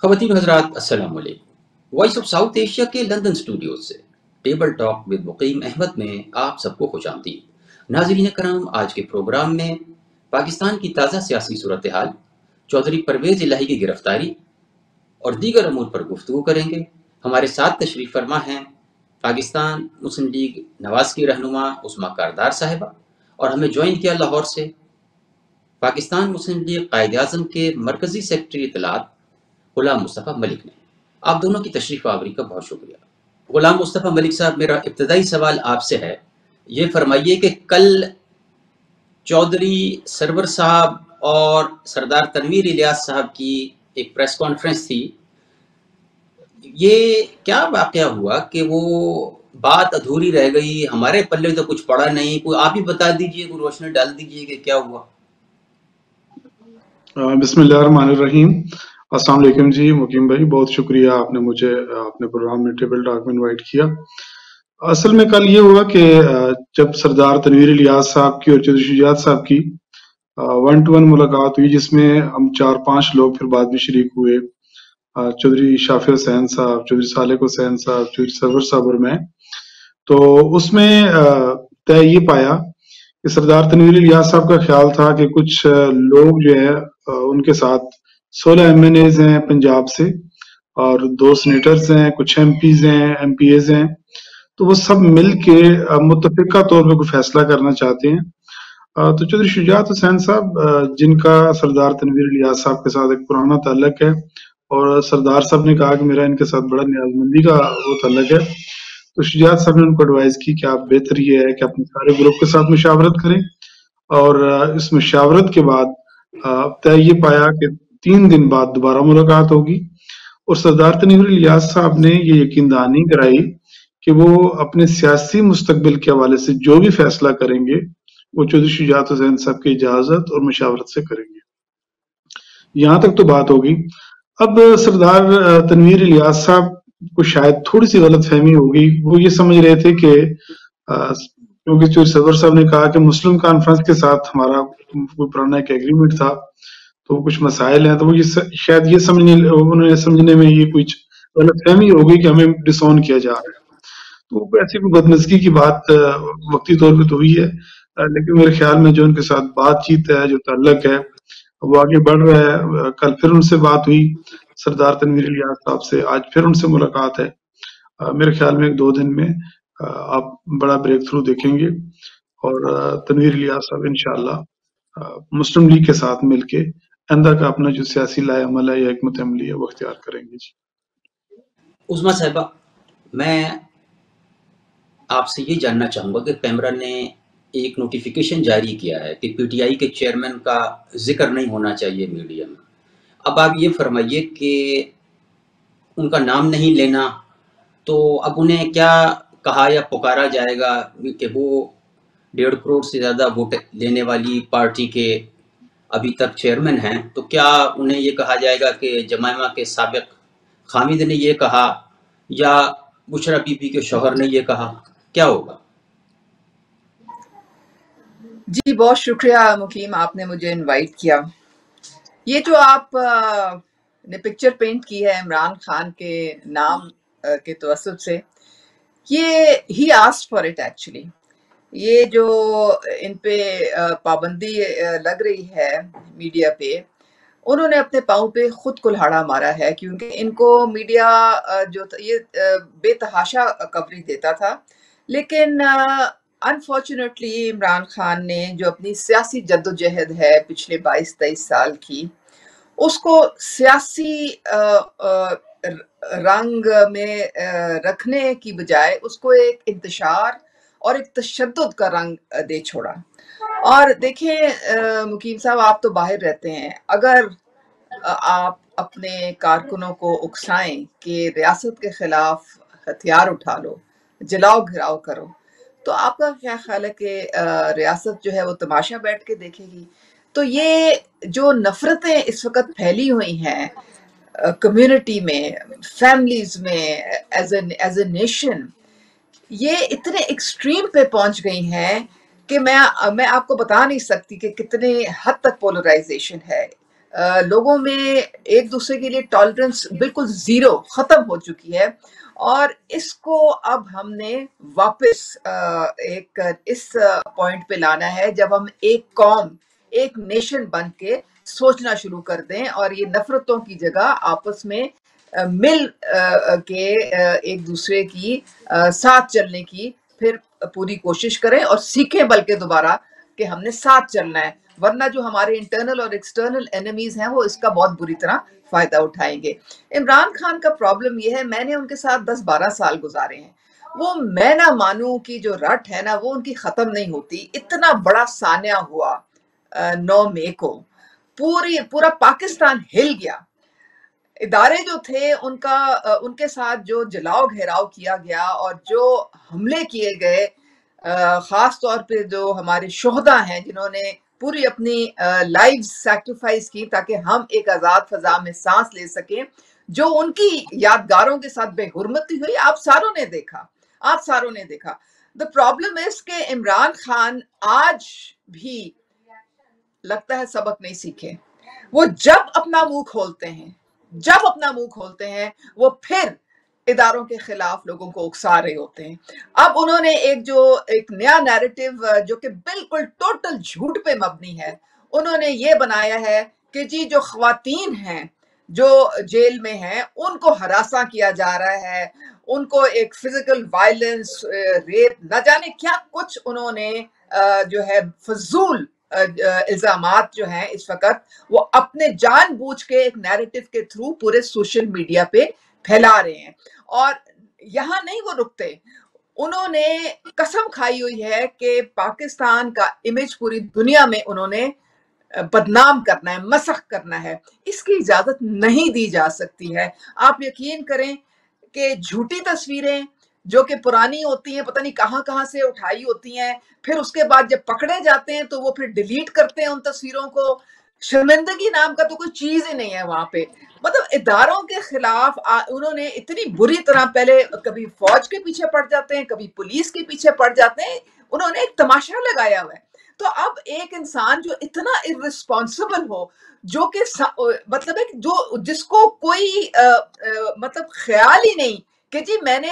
خواتین و حضرات السلام علیکم۔ وائس آف ساؤتھ ایشیا کے لندن اسٹوڈیوز سے ٹیبل ٹاک ود مقیم احمد میں آپ سب کو خوش آمدید۔ ناظرین کرام، آج کے پروگرام میں پاکستان کی تازہ سیاسی صورتحال، چودھری پرویز الہی کی گرفتاری اور دیگر امور پر گفتگو کریں گے۔ ہمارے ساتھ تشریف فرما ہیں پاکستان مسلم لیگ نواز کی رہنما عظمیٰ کاردار صاحبہ، اور ہمیں جوائن کیا لاہور سے پاکستان مسلم لیگ قائد اعظم کے مرکزی سیکرٹری اطلاعات غلام مصطفیٰ ملک نے۔ آپ دونوں کی تشریف آوری کا بہت شکریہ۔ غلام مصطفیٰ ملک صاحب، میرا ابتدائی سوال آپ سے ہے، یہ فرمائیے کہ کل چودھری سرور صاحب اور سردار تنویر الیاس صاحب کی ایک پریس کانفرنس تھی، یہ کیا واقعہ ہوا کہ وہ بات ادھوری رہ گئی؟ ہمارے پلے تو کچھ پڑا نہیں، کوئی آپ ہی بتا دیجئے، کوئی روشنی ڈال دیجئے کہ کیا ہوا۔ بسم اللہ الرحمن الرحیم۔ السلام علیکم جی مقیم بھائی، بہت شکریہ آپ نے مجھے اپنے پروگرام میں ٹیبل ٹاک میں انوائٹ کیا۔ اصل میں کل یہ ہوا کہ جب سردار تنویر الیاس صاحب کی اور چودھری شجاعت صاحب کی 1-to-1 ملاقات ہوئی، جس میں ہم 4-5 لوگ پھر بعد میں شریک ہوئے، چودھری شافی حسین صاحب، چودھری صالح حسین صاحب، چودھری سرور صاحب اور میں، تو اس میں طے یہ پایا کہ سردار تنویر الیاس صاحب کا خیال تھا کہ کچھ لوگ جو ہے ان کے ساتھ 16 ایم این ایز ہیں پنجاب سے، اور 2 سینیٹرز ہیں، کچھ ایم پیز ہیں، ایم پی ایز ہیں، تو وہ سب مل کے متفقہ طور پہ کوئی فیصلہ کرنا چاہتے ہیں۔ تو چودھری شجاعت حسین صاحب، جن کا سردار تنویر الیاس صاحب کے ساتھ ایک پرانا تعلق ہے، اور سردار صاحب نے کہا کہ میرا ان کے ساتھ بڑا نیازمندی کا وہ تعلق ہے، تو شجاعت صاحب نے ان کو ایڈوائز کی کہ آپ بہتر یہ ہے کہ اپنے سارے گروپ کے ساتھ مشاورت کریں، اور اس مشاورت کے بعد طے یہ پایا کہ 3 دن بعد دوبارہ ملاقات ہوگی، اور سردار تنویر الیاس صاحب نے یہ یقین دہانی کرائی کہ وہ اپنے سیاسی مستقبل کے حوالے سے جو بھی فیصلہ کریں گے وہ چودھری شجاعت حسین صاحب کی اجازت اور مشاورت سے کریں گے۔ یہاں تک تو بات ہوگی۔ اب سردار تنویر الیاس صاحب کو شاید تھوڑی سی غلط فہمی ہوگی، وہ یہ سمجھ رہے تھے کہ کیونکہ چودھری سرور صاحب نے کہا کہ مسلم کانفرنس کے ساتھ ہمارا کوئی پرانا ایک ایگریمنٹ تھا، تو کچھ مسائل ہیں، تو وہ شاید یہ سمجھنے میں یہ کچھ غلط فہمی ہوگی کہ ہمیں ڈسون کیا جا رہا ہے، تو ایسی کوئی بدنسکی کی بات وقتی طور پہ تو ہوئی ہے، لیکن میرے خیال میں جو ان کے ساتھ بات چیت ہے، جو تعلق ہے، وہ آگے بڑھ رہا ہے۔ کل پھر ان سے بات ہوئی سردار تنویر الیاس صاحب سے، آج پھر ان سے ملاقات ہے۔ میرے خیال میں 1-2 دن میں آپ بڑا بریک تھرو دیکھیں گے، اور تنویر الیاس صاحب انشاءاللہ مسلم لیگ کے ساتھ مل کے آئندہ کا اپنا جو سیاسی لائے عمل ہے یا حکمت عملی ہے وہ اختیار کریں گے۔ جی عظمیٰ صاحبہ، میں آپ سے یہ جاننا چاہوں گا کہ پیمرا نے ایک نوٹیفیکیشن جاری کیا ہے کہ پی ٹی آئی کے چیئرمین کا ذکر نہیں ہونا چاہیے میڈیا میں۔ اب آپ یہ فرمائیے کہ ان کا نام نہیں لینا، تو اب انہیں کیا کہا یا پکارا جائے گا کہ وہ 1.5 کروڑ سے زیادہ ووٹ لینے والی پارٹی کے ابھی تک چیئرمین ہیں، تو کیا انہیں یہ کہا جائے گا کہ جمائمہ کے سابق خامد نے یہ کہا، یا بشرا بی بی کے شوہر نے یہ کہا، کیا ہوگا؟ جی بہت شکریہ مقیم، آپ نے مجھے انوائٹ کیا۔ یہ جو آپ نے پکچر پینٹ کی ہے عمران خان کے نام کے توسط سے، یہ ہی آسکڈ فار اٹ ایکچولی۔ یہ جو ان پہ پابندی لگ رہی ہے میڈیا پہ، انہوں نے اپنے پاؤں پہ خود کلہاڑا مارا ہے، کیونکہ ان کو میڈیا جو یہ بے تحاشا کوریج دیتا تھا، لیکن انفارچونیٹلی عمران خان نے جو اپنی سیاسی جدوجہد ہے پچھلے 22-23 سال کی، اس کو سیاسی رنگ میں رکھنے کی بجائے اس کو ایک انتشار اور ایک تشدد کا رنگ دے چھوڑا۔ اور دیکھیں مقیم صاحب، آپ تو باہر رہتے ہیں، اگر آپ اپنے کارکنوں کو اکسائیں کہ ریاست کے خلاف ہتھیار اٹھا لو، جلاؤ گھراؤ کرو، تو آپ کا کیا خیال ہے کہ ریاست جو ہے وہ تماشا بیٹھ کے دیکھے گی؟ تو یہ جو نفرتیں اس وقت پھیلی ہوئی ہیں کمیونٹی میں، فیملیز میں، ایز اے نیشن، یہ اتنے ایکسٹریم پہ پہنچ گئی ہیں کہ میں آپ کو بتا نہیں سکتی کہ کتنے حد تک پولرائزیشن ہے لوگوں میں ایک دوسرے کے لیے ٹالرنس بالکل زیرو ختم ہو چکی ہے، اور اس کو اب ہم نے واپس ایک اس پوائنٹ پہ لانا ہے جب ہم ایک قوم، ایک نیشن بن کے سوچنا شروع کر دیں اور یہ نفرتوں کی جگہ آپس میں مل کے ایک دوسرے کی ساتھ چلنے کی پھر پوری کوشش کریں اور سیکھیں بلکہ دوبارہ کہ ہم نے ساتھ چلنا ہے، ورنہ جو ہمارے انٹرنل اور ایکسٹرنل اینیمیز ہیں وہ اس کا بہت بری طرح فائدہ اٹھائیں گے۔ عمران خان کا پرابلم یہ ہے، میں نے ان کے ساتھ 10-12 سال گزارے ہیں، وہ میں نہ مانوں کی جو رٹ ہے نا وہ ان کی ختم نہیں ہوتی۔ اتنا بڑا سانحہ ہوا 9 مئی کو، پورا پاکستان ہل گیا، ادارے جو تھے ان کے ساتھ جو جلاؤ گھیراؤ کیا گیا اور جو حملے کیے گئے، خاص طور پہ جو ہمارے شہداء ہیں جنہوں نے پوری اپنی لائف سیکریفائز کی تاکہ ہم ایک آزاد فضا میں سانس لے سکیں، جو ان کی یادگاروں کے ساتھ بے حرمتی ہوئی، آپ ساروں نے دیکھا۔ The problem is کہ عمران خان آج بھی لگتا ہے سبق نہیں سیکھے۔ وہ جب اپنا منہ کھولتے ہیں وہ پھر اداروں کے خلاف لوگوں کو اکسا رہے ہوتے ہیں۔ اب انہوں نے ایک نیا نیریٹو جو کہ بالکل ٹوٹل جھوٹ پہ مبنی ہے، انہوں نے یہ بنایا ہے کہ جی جو خواتین ہیں جو جیل میں ہیں ان کو ہراساں کیا جا رہا ہے، ان کو ایک فزیکل وائلنس، ریپ، نہ جانے کیا کچھ انہوں نے جو ہے فضول الزامات جو ہیں اس وقت وہ اپنے جان بوجھ کے ایک نیریٹو کے تھرو پورے سوشل میڈیا پہ پھیلا رہے ہیں، اور یہاں نہیں وہ رکتے۔ انہوں نے قسم کھائی ہوئی ہے کہ پاکستان کا امیج پوری دنیا میں انہوں نے بدنام کرنا ہے، مسخ کرنا ہے، اس کی اجازت نہیں دی جا سکتی ہے۔ آپ یقین کریں کہ جھوٹی تصویریں جو کہ پرانی ہوتی ہیں، پتہ نہیں کہاں سے اٹھائی ہوتی ہیں، پھر اس کے بعد جب پکڑے جاتے ہیں تو وہ پھر ڈیلیٹ کرتے ہیں ان تصویروں کو۔ شرمندگی نام کا تو کوئی چیز ہی نہیں ہے وہاں پہ۔ مطلب اداروں کے خلاف انہوں نے اتنی بری طرح، پہلے کبھی فوج کے پیچھے پڑ جاتے ہیں، کبھی پولیس کے پیچھے پڑ جاتے ہیں، انہوں نے ایک تماشا لگایا ہوا ہے۔ تو اب ایک انسان جو اتنا irresponsible ہو، جو کہ مطلب ہے جس کو کوئی مطلب خیال ہی نہیں کہ جی میں نے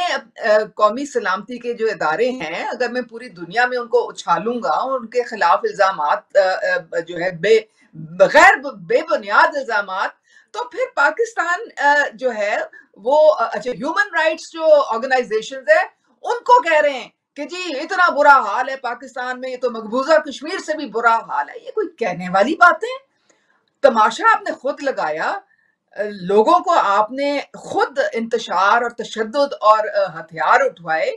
قومی سلامتی کے جو ادارے ہیں اگر میں پوری دنیا میں ان کو اچھالوں گا، ان کے خلاف الزامات جو ہے بے بنیاد الزامات، تو پھر پاکستان جو ہے وہ اچھا ہیومن رائٹس جو آرگنائزیشنز ہیں ان کو کہہ رہے ہیں کہ جی اتنا برا حال ہے پاکستان میں، یہ تو مقبوضہ کشمیر سے بھی برا حال ہے۔ یہ کوئی کہنے والی باتیں؟ تماشا آپ نے خود لگایا، لوگوں کو آپ نے خود انتشار اور تشدد اور ہتھیار اٹھوائے،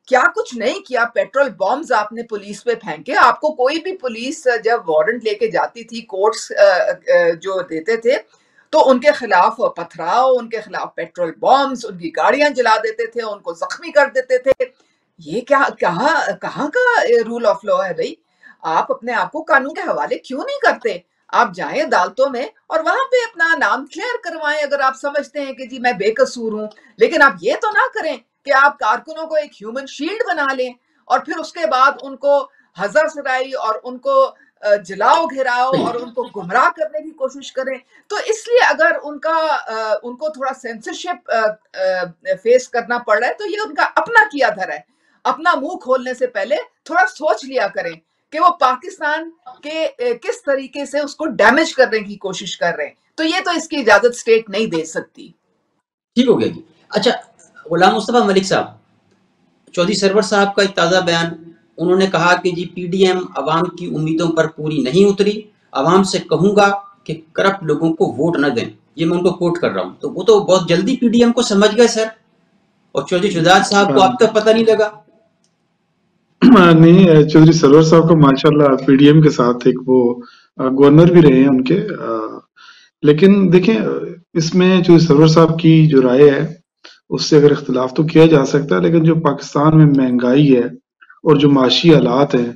کیا کچھ نہیں کیا۔ پیٹرول بامز آپ نے پولیس پہ پھینکے۔ آپ کو کوئی بھی پولیس جب وارنٹ لے کے جاتی تھی، کورٹس جو دیتے تھے تو ان کے خلاف پتھراؤ، ان کے خلاف پیٹرول بامز، ان کی گاڑیاں جلا دیتے تھے، ان کو زخمی کر دیتے تھے۔ یہ کہاں کا رول آف لا ہے بھائی؟ آپ اپنے آپ کو قانون کے حوالے کیوں نہیں کرتے؟ آپ جائیں عدالتوں میں اور وہاں پہ اپنا نام کلیئر کروائیں اگر آپ سمجھتے ہیں کہ جی میں بے قصور ہوں، لیکن آپ یہ تو نہ کریں کہ آپ کارکنوں کو ایک ہیومن شیلڈ بنا لیں اور پھر اس کے بعد ان کو ہزا سرائی اور ان کو جلاؤ گھیراؤ اور ان کو گمراہ کرنے کی کوشش کریں۔ تو اس لیے اگر ان کو تھوڑا سینسرشپ فیس کرنا پڑ رہا ہے تو یہ ان کا اپنا کیا دھر ہے۔ اپنا منہ کھولنے سے پہلے تھوڑا سوچ لیا کریں کہ وہ پاکستان کے کس طریقے سے اس کو ڈیمیج کرنے کی کوشش کر رہے ہیں، تو یہ تو اس کی اجازت اسٹیٹ نہیں دے سکتی۔ ٹھیک ہو گیا جی۔ اچھا غلام مصطفیٰ ملک صاحب، چودھری سرور صاحب کا ایک تازہ بیان، انہوں نے کہا کہ جی پی ڈی ایم عوام کی امیدوں پر پوری نہیں اتری، عوام سے کہوں گا کہ کرپٹ لوگوں کو ووٹ نہ دیں۔ یہ میں ان کو کوٹ کر رہا ہوں، تو وہ تو بہت جلدی پی ڈی ایم کو سمجھ گئے سر، اور چودھری شہزاد صاحب کو اب تک پتہ نہیں لگا۔ نہیں، چودھری سرور صاحب کو ماشاءاللہ پی ڈی ایم کے ساتھ ایک وہ گورنر بھی رہے ہیں ان کے، لیکن دیکھیں اس میں چودھری سرور صاحب کی جو رائے ہے اس سے اگر اختلاف تو کیا جا سکتا ہے، لیکن جو پاکستان میں مہنگائی ہے اور جو معاشی حالات ہیں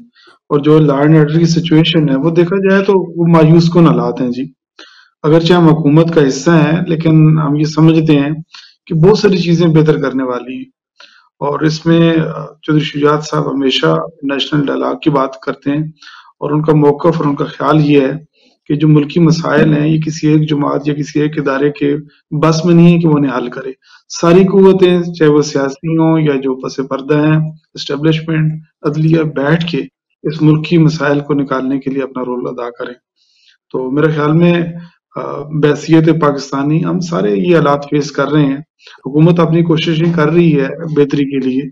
اور جو لا اینڈ آرڈر کی سچویشن ہے، وہ دیکھا جائے تو وہ مایوس کن حالات ہیں جی۔ اگرچہ ہم حکومت کا حصہ ہیں لیکن ہم یہ سمجھتے ہیں کہ بہت ساری چیزیں بہتر کرنے والی ہیں، اور اس میں چودھری شجاعت صاحب ہمیشہ نیشنل ڈائلاگ کی بات کرتے ہیں، اور ان کا موقف اور ان کا خیال یہ ہے کہ جو ملکی مسائل ہیں یہ کسی ایک جماعت یا کسی ایک ادارے کے بس میں نہیں ہے کہ وہ انہیں حل کرے. ساری قوتیں چاہے وہ سیاسی ہوں یا جو پس پردہ ہیں، اسٹیبلشمنٹ، عدلیہ، بیٹھ کے اس ملکی مسائل کو نکالنے کے لیے اپنا رول ادا کریں. تو میرے خیال میں بحیثیت پاکستانی ہم سارے یہ حالات فیس کر رہے ہیں. حکومت اپنی کوششیں کر رہی ہے بہتری کے لیے،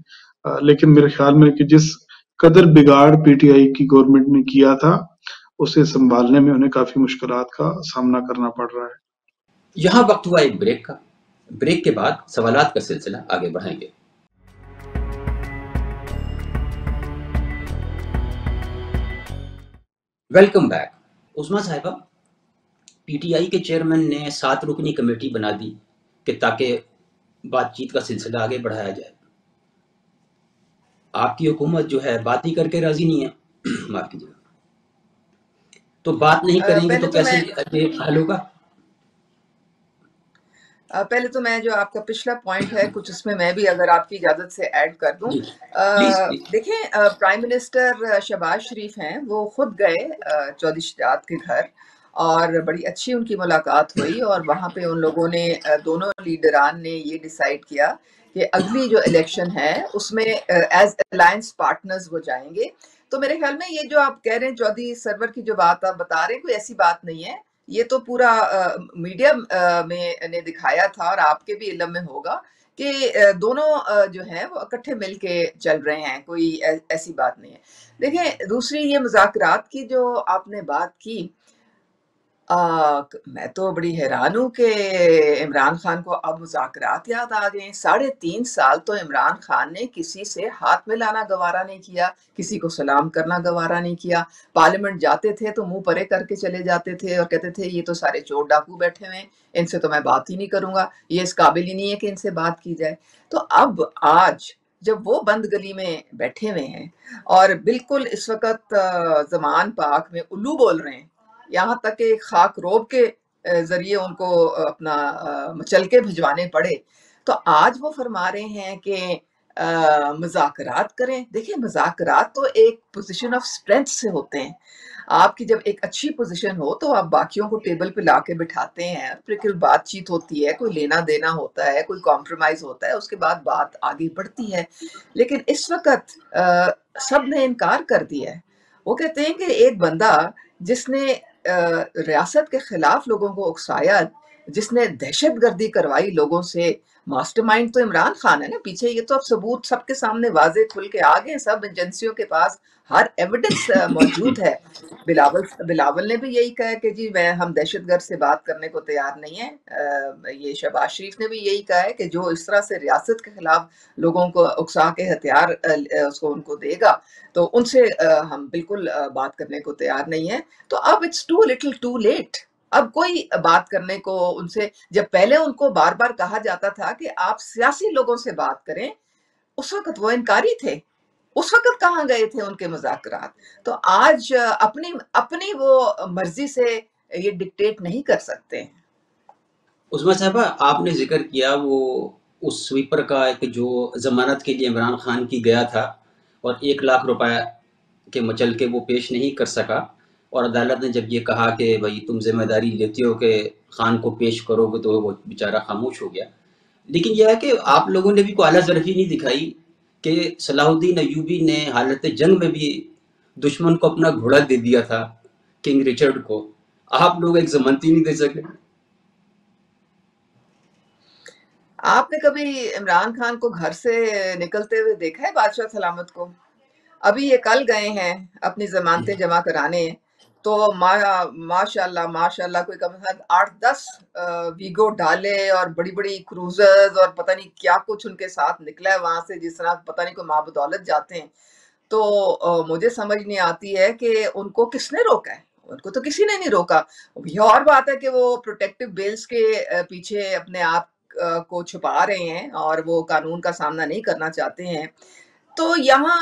لیکن میرے خیال میں کہ جس قدر بگاڑ پی ٹی آئی کی گورنمنٹ نے کیا تھا اسے سنبھالنے میں انہیں کافی مشکلات کا سامنا کرنا پڑ رہا ہے. یہاں وقت ہوا ایک بریک کا. بریک کے بعد سوالات کا سلسلہ آگے بڑھائیں گے. Welcome back. عظمیٰ صاحبہ، پی ٹی آئی کے چیئرمین نے 7 رکنی کمیٹی بنا دی کہ تاکہ بات چیت کا سلسلہ آگے بڑھایا جائے. آپ کی حکومت جو ہے بات ہی کر کے راضی نہیں ہے. معاف کیجیے گا. تو بات نہیں کریں گے تو کیسے یہ حل ہوگا؟ پہلے تو میں جو آپ کا پچھلا پوائنٹ ہے کچھ اس میں بھی اگر آپ کی اجازت سے ایڈ کر دوں. دیکھیں، پرائم منسٹر شہباز شریف ہیں، وہ خود گئے چودھری شجاعت کے گھر اور بڑی اچھی ان کی ملاقات ہوئی، اور وہاں پہ ان لوگوں نے دونوں لیڈران نے یہ ڈیسائیڈ کیا کہ اگلی جو الیکشن ہے اس میں ایز الائنس پارٹنرز وہ جائیں گے. تو میرے خیال میں یہ جو آپ کہہ رہے ہیں چودھری سرور کی جو بات آپ بتا رہے ہیں، کوئی ایسی بات نہیں ہے. یہ تو پورا میڈیا میں نے دکھایا تھا اور آپ کے بھی علم میں ہوگا کہ دونوں جو ہیں وہ اکٹھے مل کے چل رہے ہیں، کوئی ایسی بات نہیں ہے. دیکھیں، دوسری یہ مذاکرات کی جو آپ نے بات کی، میں تو بڑی حیران ہوں کہ عمران خان کو اب مذاکرات یاد آ گئے. 3.5 سال تو عمران خان نے کسی سے ہاتھ ملانا گوارا نہیں کیا، کسی کو سلام کرنا گوارا نہیں کیا. پارلیمنٹ جاتے تھے تو منہ پرے کر کے چلے جاتے تھے اور کہتے تھے یہ تو سارے چور ڈاکو بیٹھے ہوئے ہیں، ان سے تو میں بات ہی نہیں کروں گا، یہ اس قابل ہی نہیں ہے کہ ان سے بات کی جائے. تو اب آج جب وہ بند گلی میں بیٹھے ہوئے ہیں اور بالکل اس وقت زمان پاک میں الو بول رہے ہیں، یہاں تک کہ خاک روب کے ذریعے ان کو اپنا مچل کے بھجوانے پڑے، تو آج وہ فرما رہے ہیں کہ مذاکرات کریں. دیکھیں، مذاکرات تو ایک پوزیشن آف اسٹرینتھ سے ہوتے ہیں. آپ کی جب ایک اچھی پوزیشن ہو تو آپ باقیوں کو ٹیبل پہ لا کے بٹھاتے ہیں، پھر بات چیت ہوتی ہے، کوئی لینا دینا ہوتا ہے، کوئی کمپرومائز ہوتا ہے، اس کے بعد بات آگے بڑھتی ہے. لیکن اس وقت سب نے انکار کر دیا ہے. وہ کہتے ہیں کہ ایک بندہ جس نے ریاست کے خلاف لوگوں کو اکسایا، جس نے دہشت گردی کروائی لوگوں سے، ماسٹر مائنڈ تو عمران خان ہے نا پیچھے. یہ تو اب ثبوت سب کے سامنے واضح کھل کے آ گئے، سب ایجنسیوں کے پاس ہر ایویڈنس موجود ہے. بلاول نے بھی یہی کہا کہ جی ہم دہشت گرد سے بات کرنے کو تیار نہیں ہیں. یہ شہباز شریف نے بھی یہی کہا ہے کہ جو اس طرح سے ریاست کے خلاف لوگوں کو اکسا کے ہتھیار اس کو ان کو دے گا تو ان سے ہم بالکل بات کرنے کو تیار نہیں ہیں. تو اب it's too little too late. اب کوئی بات کرنے کو ان سے، جب پہلے ان کو بار بار کہا جاتا تھا کہ آپ سیاسی لوگوں سے بات کریں، اس وقت وہ انکاری تھے. اس وقت کہاں گئے تھے ان کے مذاکرات؟ تو آج اپنی وہ مرضی سے یہ ڈکٹیٹ نہیں کر سکتے. عظمیٰ صاحبہ، آپ نے ذکر کیا وہ اس سویپر کا کہ جو ضمانت کے لیے عمران خان کی گیا تھا اور 1 لاکھ روپے کے مچل کے وہ پیش نہیں کر سکا، اور عدالت نے جب یہ کہا کہ بھائی تم ذمہ داری لیتے ہو کہ خان کو پیش کرو گے، تو وہ بیچارہ خاموش ہو گیا. لیکن یہ ہے کہ آپ لوگوں نے بھی کوئی اعلیٰ ظرفی نہیں دکھائی کہ صلاح الدین ایوبی نے حالت جنگ میں بھی دشمن کو اپنا گھوڑا دے دیا تھا، کنگ رچرڈ کو. آپ لوگ ایک ضمانتی نہیں دے سکے. آپ نے کبھی عمران خان کو گھر سے نکلتے ہوئے دیکھا ہے بادشاہ سلامت کو؟ ابھی یہ کل گئے ہیں اپنی ضمانتیں جمع کرانے، تو ماشاء اللہ کوئی کم از کم 8-10 ویگو ڈالے اور بڑی بڑی کروزرز اور پتہ نہیں کیا کچھ ان کے ساتھ نکلا ہے وہاں سے، جس طرح پتہ نہیں کوئی ماں بدولت جاتے ہیں. تو مجھے سمجھ نہیں آتی ہے کہ ان کو کس نے روکا ہے. ان کو تو کسی نے نہیں روکا. یہ اور بات ہے کہ وہ پروٹیکٹیو بیلز کے پیچھے اپنے آپ کو چھپا رہے ہیں اور وہ قانون کا سامنا نہیں کرنا چاہتے ہیں. تو یہاں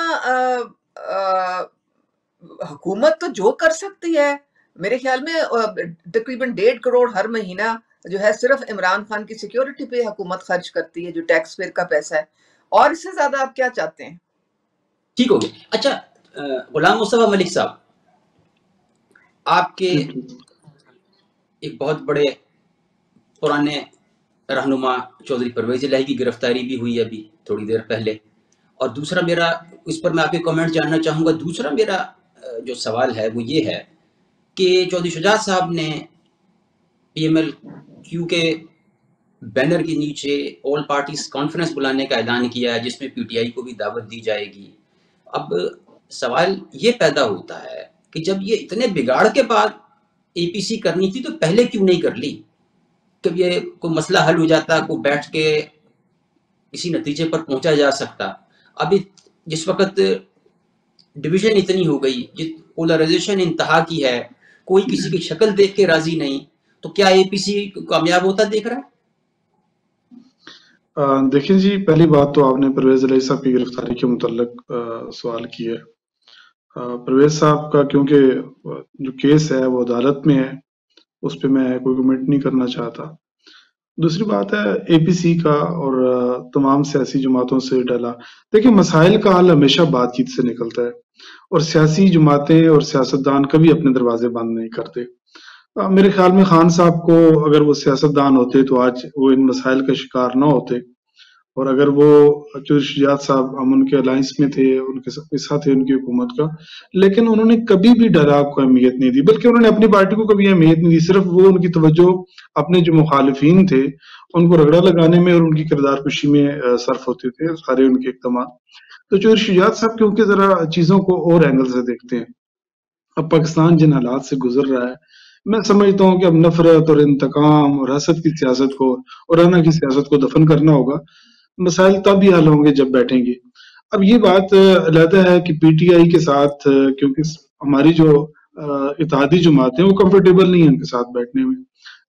حکومت تو جو کر سکتی ہے، میرے خیال میں تقریباً 1.5 کروڑ ہر مہینہ جو ہے صرف عمران خان کی سیکیورٹی پہ حکومت خرچ کرتی ہے، جو ٹیکس پیئر کا پیسہ ہے. اور اس سے زیادہ آپ کیا چاہتے ہیں؟ ٹھیک ہو گیا. اچھا، غلام مصطفیٰ ملک صاحب، آپ کے ایک بہت بڑے پرانے رہنما چودھری پرویز الہی کی گرفتاری بھی ہوئی ابھی تھوڑی دیر پہلے. اور دوسرا میرا اس پر میں آپ کے کمنٹ جاننا چاہوں گا. دوسرا میرا جو سوال ہے وہ یہ ہے کہ چودھری شجاعت صاحب نے پی ایم ایل کیو کے بینر کے نیچے آل پارٹیز کانفرنس بلانے کا اعلان کیا ہے جس میں پی ٹی آئی کو بھی دعوت دی جائے گی. اب سوال یہ پیدا ہوتا ہے کہ جب یہ اتنے بگاڑ کے بعد اے پی سی کرنی تھی تو پہلے کیوں نہیں کر لی؟ کہ یہ کوئی مسئلہ حل ہو جاتا، کو بیٹھ کے کسی نتیجے پر پہنچا جا سکتا. ابھی جس وقت ڈویژن اتنی ہو گئی، پولرائزیشن انتہا کی ہے، کوئی کسی کی شکل دیکھ کے راضی نہیں، تو کیا اے پی سی کامیاب ہوتا دیکھ رہا ہے؟ دیکھیں جی، پہلی بات تو آپ نے پرویز الہی صاحب کی گرفتاری کے متعلق سوال کی ہے. پرویز صاحب کا کیونکہ جو کیس ہے وہ عدالت میں ہے، اس پہ میں کوئی کمنٹ نہیں کرنا چاہتا. دوسری بات ہے اے پی سی کا اور تمام سیاسی جماعتوں سے ڈالا. دیکھیں، مسائل کا حل ہمیشہ بات چیت سے نکلتا ہے، اور سیاسی جماعتیں اور سیاستدان کبھی اپنے دروازے بند نہیں کرتے. میرے خیال میں خان صاحب کو اگر وہ سیاستدان ہوتے تو آج وہ ان مسائل کا شکار نہ ہوتے، اور اگر وہ چودھری شجاعت صاحب ہم ان کے الائنس میں تھے، ان کے حصہ تھے ان کی حکومت کا، لیکن انہوں نے کبھی بھی ڈراگ کو اہمیت نہیں دی، بلکہ انہوں نے اپنی پارٹی کو کبھی اہمیت نہیں دی. صرف وہ ان کی توجہ اپنے جو مخالفین تھے ان کو رگڑا لگانے میں اور ان کی کردار کشی میں صرف ہوتے تھے سارے ان کے اقدامات. تو چودھری شجاعت صاحب کیونکہ ذرا چیزوں کو اور اینگل سے دیکھتے ہیں. اب پاکستان جن حالات سے گزر رہا ہے، میں سمجھتا ہوں کہ اب نفرت اور انتقام اور حسد کی سیاست کو اور انا کی سیاست کو دفن کرنا ہوگا. مسائل تب ہی حل ہوں گے جب بیٹھیں گے. اب یہ بات علیحدہ ہے کہ پی ٹی آئی کے ساتھ کیونکہ ہماری جو اتحادی جماعت ہیں وہ کمفرٹیبل نہیں ہیں ان کے ساتھ بیٹھنے میں.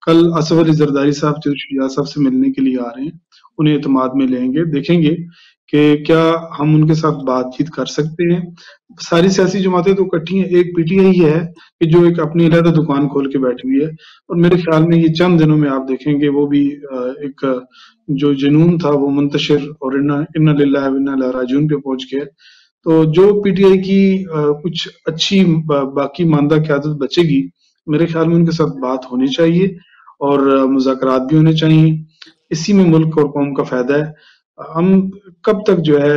کل اسف علی زرداری صاحب چودھری شجاعت صاحب سے ملنے کے لیے آ رہے ہیں، انہیں اعتماد میں لیں گے، دیکھیں گے کہ کیا ہم ان کے ساتھ بات چیت کر سکتے ہیں. ساری سیاسی جماعتیں تو اکٹھی ہیں، ایک پی ٹی آئی ہے کہ جو ایک اپنی علیحدہ دکان کھول کے بیٹھی ہوئی ہے، اور میرے خیال میں یہ چند دنوں میں آپ دیکھیں گے وہ بھی ایک جو جنون تھا وہ منتشر اور انا للہ و انا الیہ راجعون پہ پہنچ گیا. تو جو پی ٹی آئی کی کچھ اچھی باقی ماندہ قیادت بچے گی، میرے خیال میں ان کے ساتھ بات ہونی چاہیے اور مذاکرات بھی ہونے چاہیے. اسی میں ملک اور قوم کا فائدہ ہے. ہم کب تک جو ہے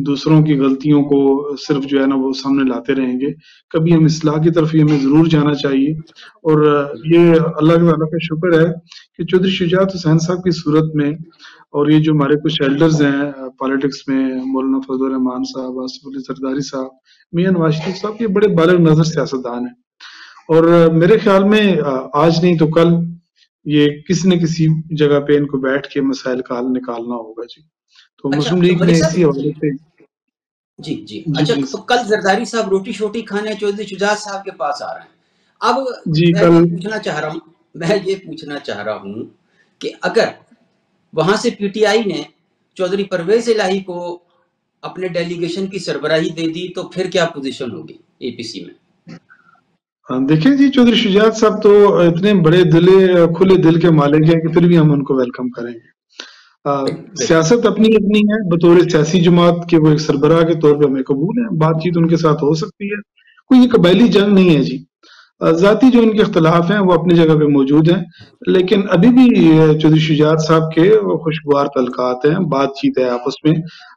دوسروں کی غلطیوں کو صرف جو ہے نا وہ سامنے لاتے رہیں گے؟ کبھی ہم اصلاح کی طرف ہی ہمیں ضرور جانا چاہیے. اور یہ اللہ تعالیٰ کا شکر ہے کہ چودھری شجاعت حسین صاحب کی صورت میں، اور یہ جو ہمارے کچھ ایلڈرز ہیں پالیٹکس میں، مولانا فضل الرحمان صاحب، آصف علی زرداری صاحب، میاں نواز شریف صاحب، یہ بڑے بالغ نظر سیاستدان ہیں. اور میرے خیال میں آج نہیں تو کل یہ کسی نہ کسی جگہ پہ ان کو بیٹھ کے مسائل کا حل نکالنا ہوگا. جی، تو اچھا مسلم تو لیگ ملک نے صاحب، اسی حوالے سے جی جی اچھا، پلیز. تو کل زرداری صاحب روٹی شوٹی کھانے چودھری شجاعت صاحب کے پاس آ رہے ہیں. اب جی میں کل یہ پوچھنا چاہ رہا ہوں کہ اگر وہاں سے پی ٹی آئی نے چودھری پرویز الہی کو اپنے ڈیلیگیشن کی سربراہی دے دی تو پھر کیا پوزیشن ہوگی اے پی سی میں؟ دیکھیں جی، چودھری شجاعت صاحب تو اتنے بڑے کھلے دل کے مالک ہیں کہ پھر بھی ہم ان کو ویلکم کریں گے. سیاست اپنی اپنی ہے، بطور سیاسی جماعت کے وہ ایک سربراہ کے طور پہ ہمیں قبول ہے، بات چیت ان کے ساتھ ہو سکتی ہے. کوئی یہ قبائلی جنگ نہیں ہے. جی، ذاتی جو ان کے اختلاف ہیں وہ اپنی جگہ پہ موجود ہیں، لیکن ابھی بھی چودھری شجاعت صاحب کے خوشگوار تعلقات ہیں، بات چیت ہے آپس میں.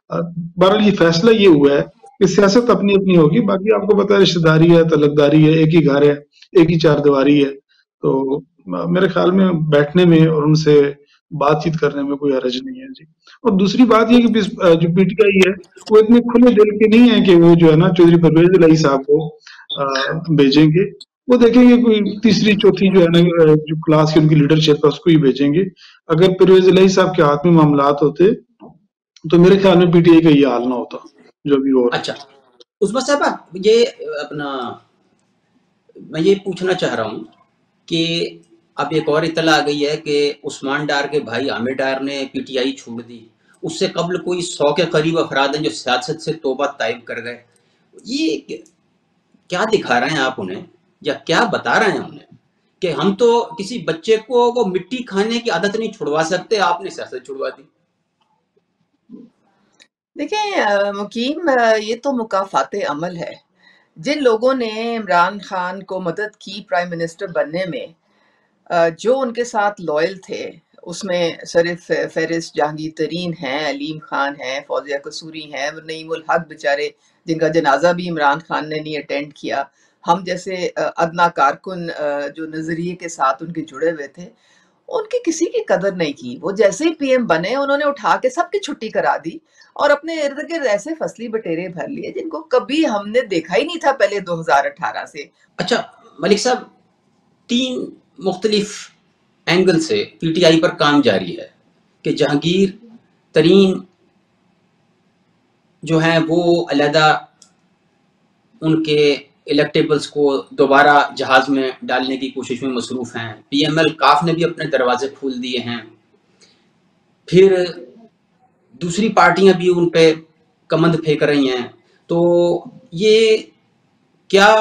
بہرحال یہ فیصلہ یہ ہوا ہے کہ سیاست اپنی اپنی ہوگی. باقی آپ کو پتا ہے رشتہ داری ہے، تعلق داری ہے، ایک ہی گھر ہے، ایک ہی چار دیواری ہے. تو میرے خیال میں بیٹھنے میں اور ان سے بات چیت کرنے میں کوئی حرج نہیں ہے. جی، اور دوسری بات یہ کہ جو پی ٹی آئی ہے وہ اتنے کھلے دل کے نہیں ہے کہ وہ جو ہے نا چودھری پرویز الہی صاحب کو بھیجیں گے. وہ دیکھیں گے کوئی تیسری چوتھی جو ہے نا جو کلاس کی ان کی لیڈرشپ ہے اس کو ہی بھیجیں گے. اگر پرویز الہی صاحب کے ہاتھ میں معاملات ہوتے تو میرے خیال میں پی ٹی آئی کا یہ حال نہ ہوتا جو بھی ہو رہا ہے. اچھا عثمان صاحب، یہ اپنا میں یہ پوچھنا چاہ رہا ہوں کہ اب ایک اور اطلاع آ گئی ہے کہ عثمان ڈار کے بھائی عامر ڈار نے پی ٹی آئی چھوڑ دی. اس سے قبل کوئی 100 کے قریب افراد ہیں جو سیاست سے توبہ طائب کر گئے. یہ کیا دکھا رہے ہیں آپ انہیں، یا کیا بتا رہے ہیں انہیں کہ ہم تو کسی بچے کو وہ مٹی کھانے کی عادت نہیں چھڑوا سکتے، آپ نے سیاست چھڑوا دی؟ دیکھیں مقیم، یہ تو مکافات عمل ہے. جن لوگوں نے عمران خان کو مدد کی پرائم منسٹر بننے میں، جو ان کے ساتھ لائل تھے اس میں صرف فہرست جہانگیر ترین ہیں، علیم خان ہیں، فوزیہ قصوری ہیں، نعیم الحق بیچارے جن کا جنازہ بھی عمران خان نے نہیں اٹینڈ کیا، ہم جیسے ادنا کارکن جو نظریے کے ساتھ ان کے جڑے ہوئے تھے، ان کی کسی کی قدر نہیں کی. وہ جیسے ہی پی ایم بنے انہوں نے اٹھا کے سب کی چھٹی کرا دی اور اپنے ارد گرد ایسے فصلی بٹیرے بھر لیے جن کو کبھی ہم نے دیکھا ہی نہیں تھا پہلے 2018 سے. اچھا ملک صاحب، 3 مختلف اینگل سے پی ٹی آئی پر کام جاری ہے کہ جہانگیر ترین جو ہیں وہ علیحدہ ان کے الیکٹیبلز کو دوبارہ جہاز میں ڈالنے کی کوشش میں مصروف ہیں، پی ایم ایل کاف نے بھی اپنے دروازے کھول دیے ہیں، پھر دوسری پارٹیاں بھی ان پہ کمند پھینک رہی ہیں. تو یہ کیا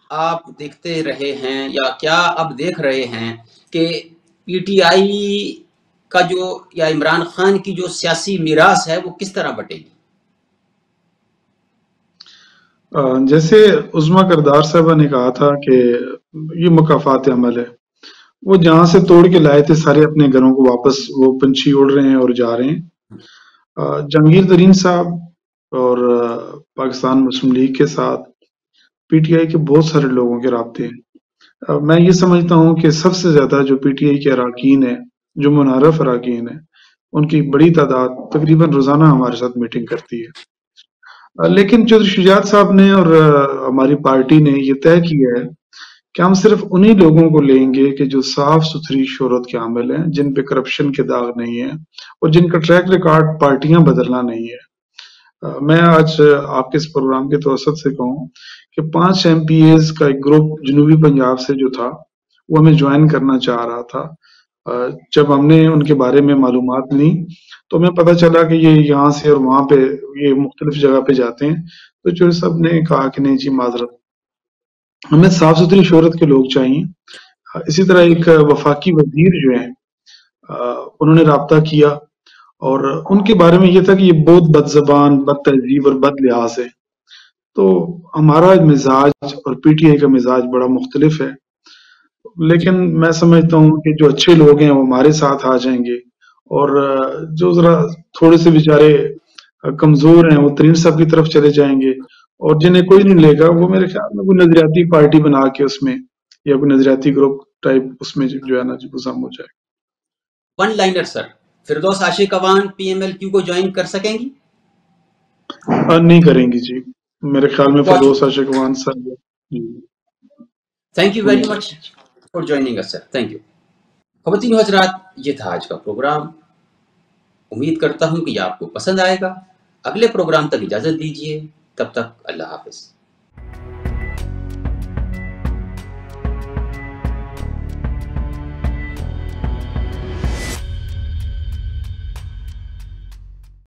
آپ دیکھتے رہے ہیں یا کیا آپ دیکھ رہے ہیں کہ پی ٹی آئی کا جو یا عمران خان کی جو سیاسی میراث ہے وہ کس طرح بٹے گی؟ جیسے عظمیٰ کردار صاحبہ نے کہا تھا کہ یہ مکافات عمل ہے، وہ جہاں سے توڑ کے لائے تھے سارے اپنے گھروں کو واپس وہ پنچھی اڑ رہے ہیں اور جا رہے ہیں. جہانگیر ترین صاحب اور پاکستان مسلم لیگ کے ساتھ پی ٹی آئی کے بہت سارے لوگوں کے رابطے ہیں. میں یہ سمجھتا ہوں کہ سب سے زیادہ جو پی ٹی آئی کے اراکین ہیں، جو منحرف اراکین ہیں، ان کی بڑی تعداد تقریباً روزانہ ہمارے ساتھ میٹنگ کرتی ہے. لیکن چودھری شجاعت صاحب نے اور ہماری پارٹی نے یہ طے کیا ہے کہ ہم صرف انہی لوگوں کو لیں گے کہ جو صاف ستھری شہرت کے عامل ہیں، جن پہ کرپشن کے داغ نہیں ہیں اور جن کا ٹریک ریکارڈ پارٹیاں بدلنا نہیں ہے. میں آج آپ کے اس پروگرام کے توسط سے کہوں کہ 5 ایم پی ایز کا ایک گروپ جنوبی پنجاب سے جو تھا وہ ہمیں جوائن کرنا چاہ رہا تھا. جب ہم نے ان کے بارے میں معلومات لی تو ہمیں پتہ چلا کہ یہ یہاں سے اور وہاں پہ یہ مختلف جگہ پہ جاتے ہیں. تو چودھری صاحب نے کہا کہ نہیں جی معذرت، ہمیں صاف ستھری شہرت کے لوگ چاہیے. اسی طرح ایک وفاقی وزیر جو ہیں انہوں نے رابطہ کیا اور ان کے بارے میں یہ تھا کہ یہ بہت بد زبان، بد تہذیب اور بد لحاظ ہے. تو ہمارا مزاج اور پی ٹی آئی کا مزاج بڑا مختلف ہے، لیکن میں سمجھتا ہوں کہ جو اچھے لوگ ہیں وہ ہمارے ساتھ آ جائیں گے اور جو ذرا تھوڑے سے بیچارے کمزور ہیں وہ ترین صاحب کی طرف چلے جائیں گے، اور جنہیں کوئی نہیں لے گا وہ میرے خیال میں کوئی نظریاتی پارٹی بنا کے اس میں یا کوئی نظریاتی گروپ ٹائپ اس میں جو ہے نا جی گزام ہو جائے. One liner sir, Firdous Ashiq Awan P M L Q کو جوائن کر سکیں گی؟ نہیں کریں گی جی، میرے خیال میں Firdous Ashiq Awan sir. Thank you very much for joining اس سر، تھینک یو. خواتین و حضرات، یہ تھا آج کا پروگرام. امید کرتا ہوں کہ یہ آپ کو پسند آئے گا. اگلے پروگرام تک اجازت دیجیے، تب تک اللہ حافظ.